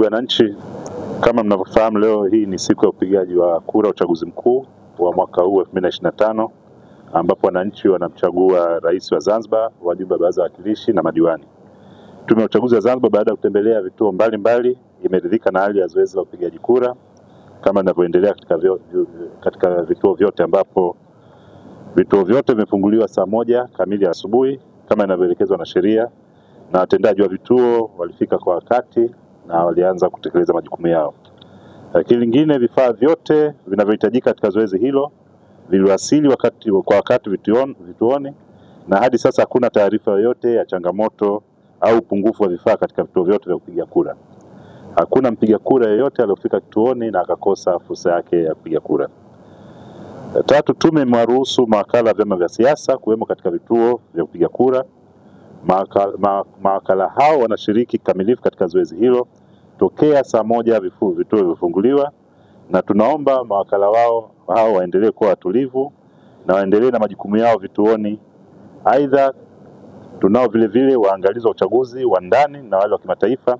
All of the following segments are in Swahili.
Ndugu wananchi, kama mnavyofahamu, leo hii ni siku ya upigaji wa kura uchaguzi mkuu wa mwaka huu 2025, ambapo wananchi wanamchagua rais wa Zanzibar, wajumbe wa baraza la wawakilishi na madiwani. Tume ya uchaguzi wa Zanzibar baada ya kutembelea vituo mbalimbali imeridhika na hali ya zoezi la upigaji kura kama linavyoendelea katika vituo vyote, ambapo vituo vyote vimefunguliwa saa 1 kamili asubuhi kama inavyoelekezwa na sheria, na watendaji wa vituo walifika kwa wakati na walianza kutekeleza majukumu yao. Lakini lingine, vifaa vyote vinavyohitajika katika zoezi hilo viliwasili kwa wakati vituoni, na hadi sasa hakuna taarifa yoyote ya changamoto au upungufu wa vifaa katika vituo vyote vya kupiga kura. Hakuna mpiga kura yeyote aliyofika kituoni na akakosa fursa yake ya kupiga kura. Tatu, tume imewaruhusu mawakala wa vyama vya siasa kuwemo katika vituo vya kupiga kura. Mawakala hao wanashiriki kikamilifu katika zoezi hilo tokea saa 1 vituo vifunguliwa, na tunaomba mawakala hao waendelee kuwa watulivu na waendelee na majukumu yao vituoni. Aidha, tunao vile waangalizi wa uchaguzi wa ndani na wale wa kimataifa,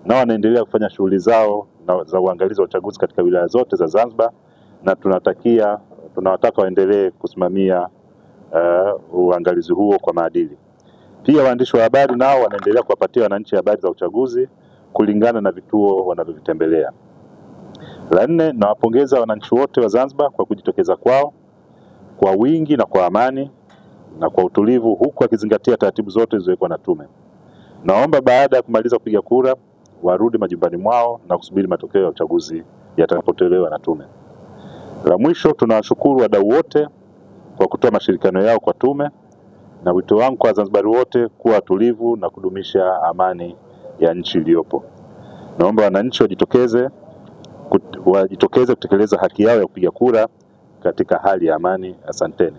na wanaendelea kufanya shughuli zao za uangalizi wa uchaguzi katika wilaya zote za Zanzibar, na tunawataka waendelee kusimamia uangalizi huo kwa maadili. Pia waandishi wa habari nao wanaendelea kuwapatia wananchi habari za uchaguzi kulingana na vituo wanavyovitembelea. La 4, nawapongeza wananchi wote wa Zanzibar kwa kujitokeza kwao kwa wingi na kwa amani na kwa utulivu, huku wakizingatia taratibu zote zilizowekwa na tume. Naomba baada ya kumaliza kupiga kura warudi majumbani mwao na kusubiri matokeo ya uchaguzi yatakapotolewa na tume. La mwisho, tunawashukuru wadau wote kwa kutoa mashirikiano yao kwa tume, na wito wangu kwa Wazanzibari wote kuwa watulivu na kudumisha amani ya nchi iliyopo. Naomba wananchi wajitokeze kutekeleza haki yao ya kupiga kura katika hali ya amani. Asanteni.